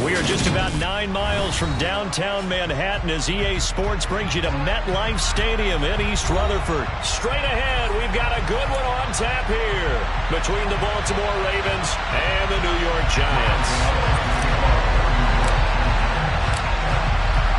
We are just about 9 miles from downtown Manhattan as EA Sports brings you to MetLife Stadium in East Rutherford. Straight ahead, we've got a good one on tap here between the Baltimore Ravens and the New York Giants.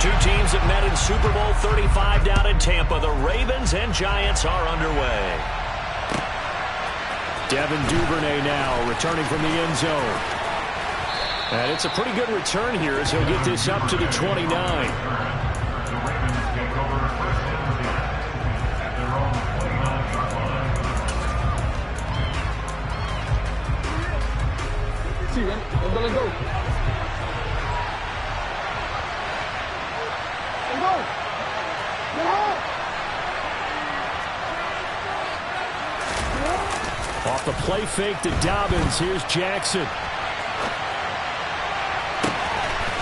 Two teams that met in Super Bowl 35 down in Tampa. The Ravens and Giants are underway. Devin Duvernay now returning from the end zone. And it's a pretty good return here as he'll get this up to the 29. Off the play fake to Dobbins. Here's Jackson.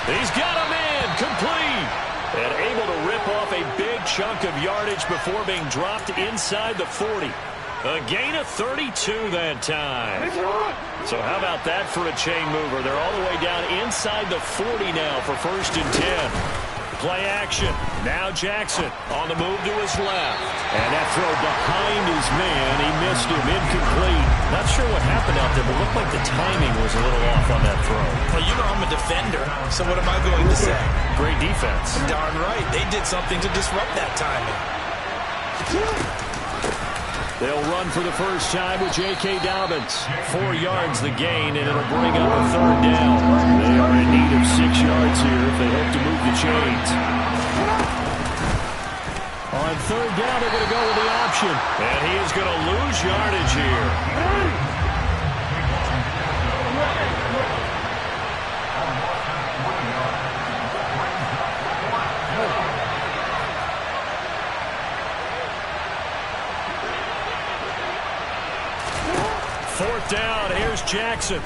He's got a man complete. And able to rip off a big chunk of yardage before being dropped inside the 40. A gain of 32 that time. So how about that for a chain mover? They're all the way down inside the 40 now for 1st and 10. Play action. Now Jackson on the move to his left. And that throw behind his man. He missed him. Incomplete. Not sure what happened out there, but looked like the timing was a little off on that throw. Well, you know I'm a defender, so what am I going to say? Great defense. Darn right. They did something to disrupt that timing. They'll run for the first time with J.K. Dobbins. 4 yards the gain, and it'll bring up a 3rd down. They are in need of 6 yards here if they hope to move the chains. On 3rd down, they're going to go with the option. And he is going to lose yardage here. Fourth down, here's Jackson.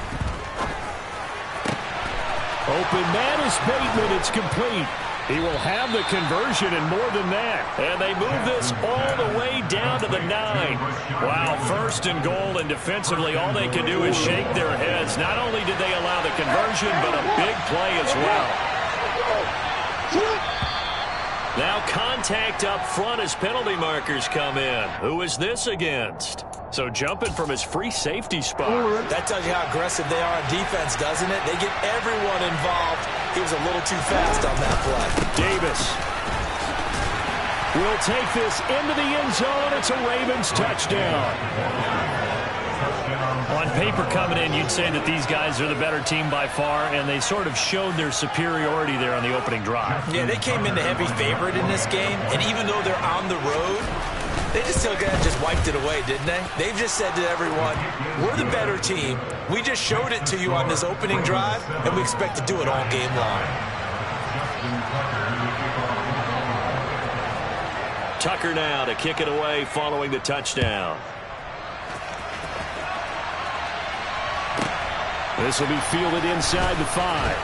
Open man is Bateman, it's complete. He will have the conversion and more than that. And they move this all the way down to the 9. Wow, 1st and goal, and defensively all they can do is shake their heads. Not only did they allow the conversion, but a big play as well. Now contact up front as penalty markers come in. Who is this against? So jumping from his free safety spot. That tells you how aggressive they are on defense, doesn't it? They get everyone involved. He was a little too fast on that play. Davis will take this into the end zone. It's a Ravens touchdown. On paper coming in, you'd say that these guys are the better team by far, and they sort of showed their superiority there on the opening drive. Yeah, they came in the heavy favorite in this game, and even though they're on the road, they just still just wiped it away, didn't they? They've just said to everyone, we're the better team. We just showed it to you on this opening drive, and we expect to do it all game long. Tucker now to kick it away following the touchdown. This will be fielded inside the 5.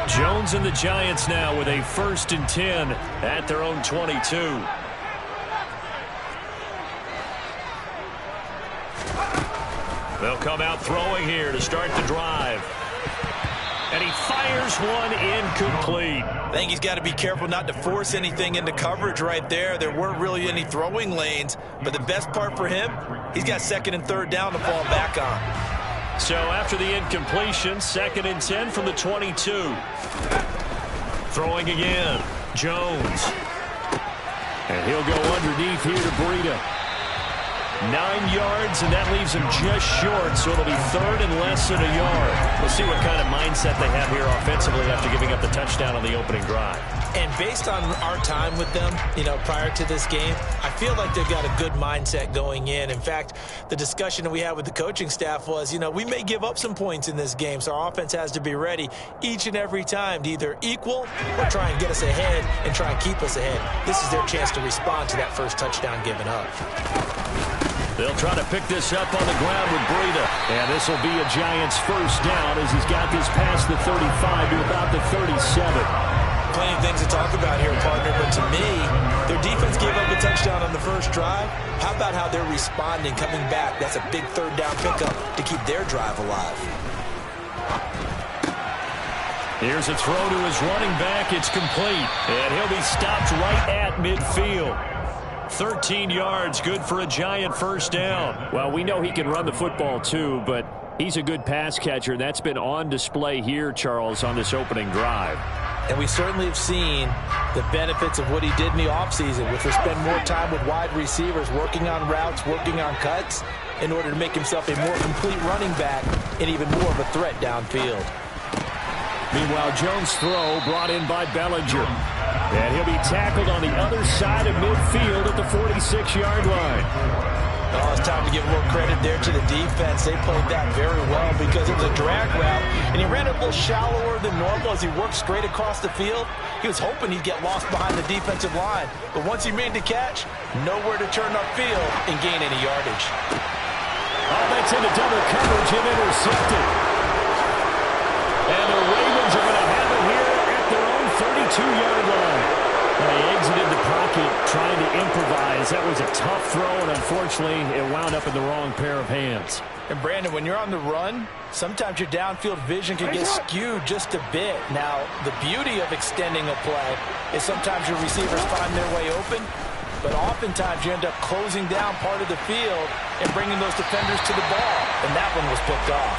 Jones and the Giants now with a 1st and 10 at their own 22. They'll come out throwing here to start the drive. And he fires one incomplete. I think he's got to be careful not to force anything into coverage right there. There weren't really any throwing lanes, but the best part for him, he's got 2nd and 3rd down to fall back on. So after the incompletion, 2nd and 10 from the 22. Throwing again, Jones. And he'll go underneath here to Breida. 9 yards, and that leaves him just short, so it'll be 3rd and less than a yard. We'll see what kind of mindset they have here offensively after giving up the touchdown on the opening drive. And based on our time with them, prior to this game, I feel like they've got a good mindset going in. In fact, the discussion that we had with the coaching staff was, we may give up some points in this game, so our offense has to be ready each and every time to either equal or try and get us ahead and try and keep us ahead. This is their chance to respond to that first touchdown given up. They'll try to pick this up on the ground with Breida. And this will be a Giants 1st down as he's got this past the 35 to about the 37. Plenty of things to talk about here, partner, but to me, their defense gave up a touchdown on the first drive. How about how they're responding, coming back? That's a big third down pickup to keep their drive alive. Here's a throw to his running back. It's complete, and he'll be stopped right at midfield. 13 yards, good for a Giant first down. Well, we know he can run the football too, but he's a good pass catcher. That's been on display here, Charles, on this opening drive. And we certainly have seen the benefits of what he did in the offseason, which was spend more time with wide receivers, working on routes, working on cuts, in order to make himself a more complete running back and even more of a threat downfield. Meanwhile, Jones' throw brought in by Bellinger. And he'll be tackled on the other side of midfield at the 46-yard line. Oh, it's time to give a little credit there to the defense. They played that very well because it was a drag route, and he ran it a little shallower than normal as he worked straight across the field. He was hoping he'd get lost behind the defensive line, but once he made the catch, nowhere to turn upfield and gain any yardage. Oh, that's into double coverage and intercepted. And the Ravens are going to have it here at their own 32-yard line. They exited the pocket trying to improvise. That was a tough throw, and unfortunately, it wound up in the wrong pair of hands. And, Brandon, when you're on the run, sometimes your downfield vision can get skewed just a bit. Now, the beauty of extending a play is sometimes your receivers find their way open, but oftentimes you end up closing down part of the field and bringing those defenders to the ball, and that one was picked off.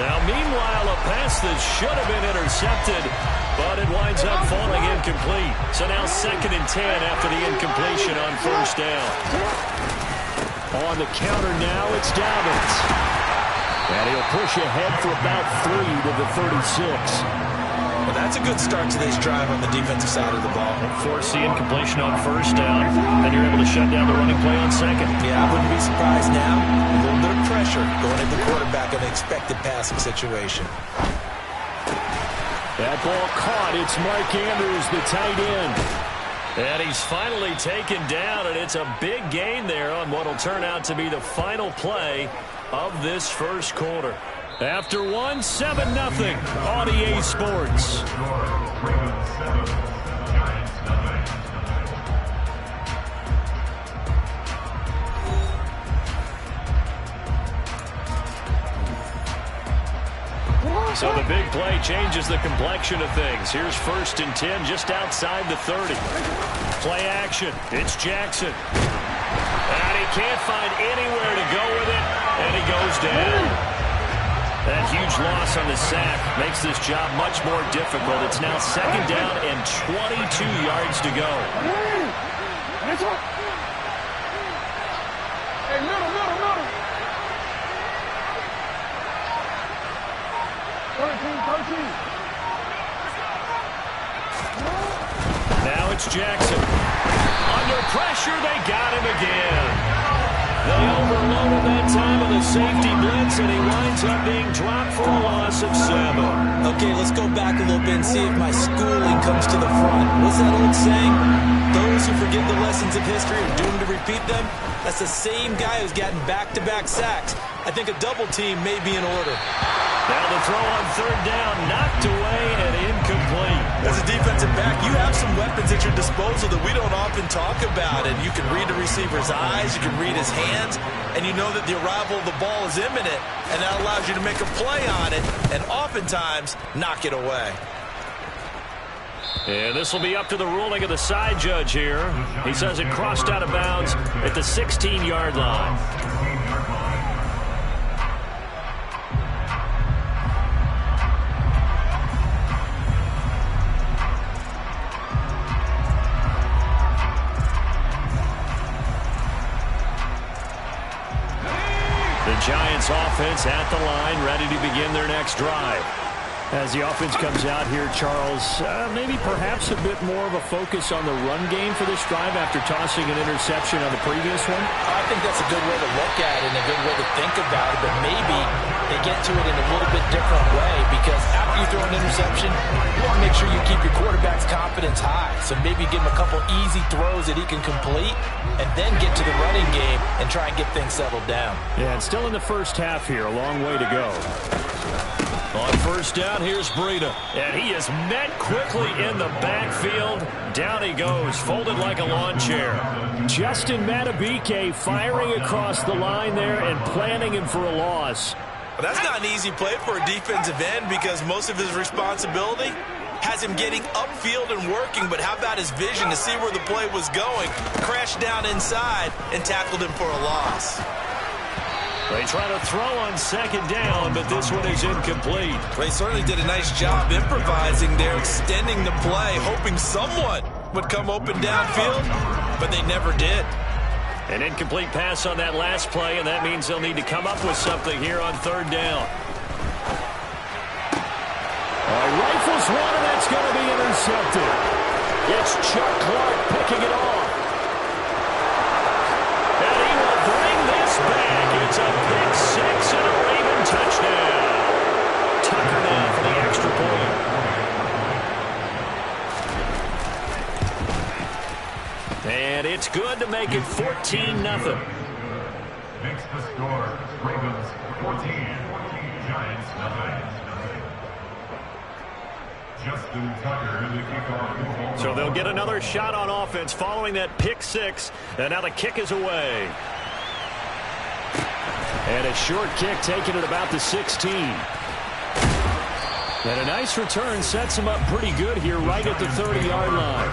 Now, meanwhile, a pass that should have been intercepted, but it winds up falling incomplete. So now 2nd and 10 after the incompletion on first down. On the counter now, it's Dobbins. And he'll push ahead for about 3 to the 36. Well, that's a good start to this drive on the defensive side of the ball. Force the incompletion on first down, and you're able to shut down the running play on second. Yeah, I wouldn't be surprised now. A little bit of pressure going at the quarterback in an expected passing situation. That ball caught. It's Mark Andrews, the tight end. And he's finally taken down, and it's a big gain there on what will turn out to be the final play of this first quarter. After 1, 7-0 on EA Sports. So the big play changes the complexion of things. Here's 1st and 10 just outside the 30. Play action. It's Jackson. And he can't find anywhere to go with it, and he goes down. That huge loss on the sack makes this job much more difficult. It's now 2nd down and 22 yards to go. Now it's Jackson. Under pressure, they got him again. They overloaded that time of the safety blitz, and he winds up being dropped for a loss of 7. Okay, let's go back a little bit and see if my schooling comes to the front. What's that old saying? Those who forget the lessons of history are doomed to repeat them. That's the same guy who's gotten back-to-back sacks. I think a double team may be in order. Now the throw on 3rd down, knocked away and incomplete. As a defensive back, you have some weapons at your disposal that we don't often talk about. And you can read the receiver's eyes, you can read his hands, and you know that the arrival of the ball is imminent. And that allows you to make a play on it and oftentimes knock it away. And this will be up to the ruling of the side judge here. He says it crossed out of bounds at the 16-yard line. The Giants offense at the line, ready to begin their next drive. As the offense comes out here, Charles, maybe perhaps a bit more of a focus on the run game for this drive after tossing an interception on the previous one? I think that's a good way to look at it and a good way to think about it, but maybe they get to it in a little bit different way because after you throw an interception, you want to make sure you keep your quarterback's confidence high. So maybe give him a couple easy throws that he can complete and then get to the running game and try and get things settled down. Yeah, and still in the first half here, a long way to go. On first down, here's Breida. And he is met quickly in the backfield. Down he goes, folded like a lawn chair. Justin Madubuike firing across the line there and planning him for a loss. Well, that's not an easy play for a defensive end because most of his responsibility has him getting upfield and working, but how about his vision to see where the play was going, crashed down inside, and tackled him for a loss. They try to throw on second down, but this one is incomplete. They certainly did a nice job improvising there, extending the play, hoping someone would come open downfield, but they never did. An incomplete pass on that last play, and that means they'll need to come up with something here on third down. Rifles one, and that's going to be intercepted. It's Chuck Clark picking it off. And he will bring this back. It's a pick six and a Raven touchdown. Tucker now for the extra point. And it's good to make it 14-0. Makes the score. Ravens 14, Giants 9. Justin Tucker in the kickoff. So they'll get another shot on offense following that pick six. And now the kick is away. And a short kick taken at about the 16. And a nice return sets him up pretty good here right at the 30-yard line.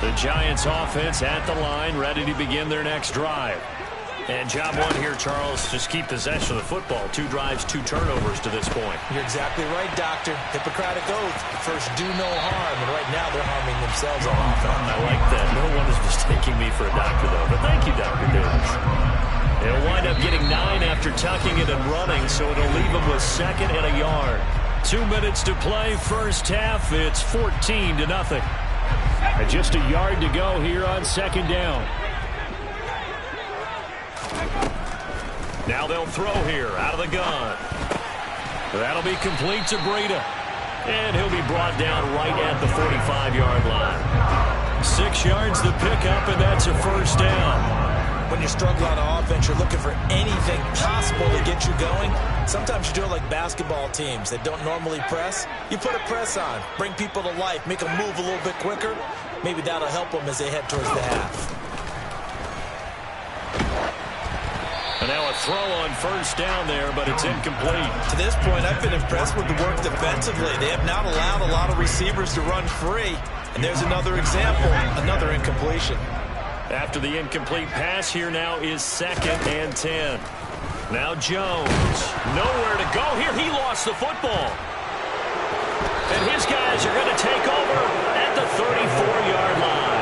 The Giants offense at the line, ready to begin their next drive. And job one here, Charles, just keep possession of the football. 2 drives, 2 turnovers to this point. You're exactly right, Doctor. Hippocratic oath. First, do no harm. And right now, they're harming themselves on offense. I like that. No one is mistaking me for a doctor, though. But thank you, Dr. Davis. They'll wind up getting 9 after tucking it and running, so it'll leave them with second and a yard. 2 minutes to play, first half. It's 14-0. And just a yard to go here on second down. Now they'll throw here out of the gun. That'll be complete to Breida. And he'll be brought down right at the 45-yard line. 6 yards the pickup, and that's a first down. When you're struggling on offense, you're looking for anything possible to get you going. Sometimes you do it like basketball teams that don't normally press. You put a press on, bring people to life, make them move a little bit quicker. Maybe that'll help them as they head towards the half. And now a throw on first down there, but it's incomplete. To this point, I've been impressed with the work defensively. They have not allowed a lot of receivers to run free. And there's another example, another incompletion. After the incomplete pass, here now is 2nd and 10. Now Jones, nowhere to go here. He lost the football. And his guys are going to take over at the 34-yard line.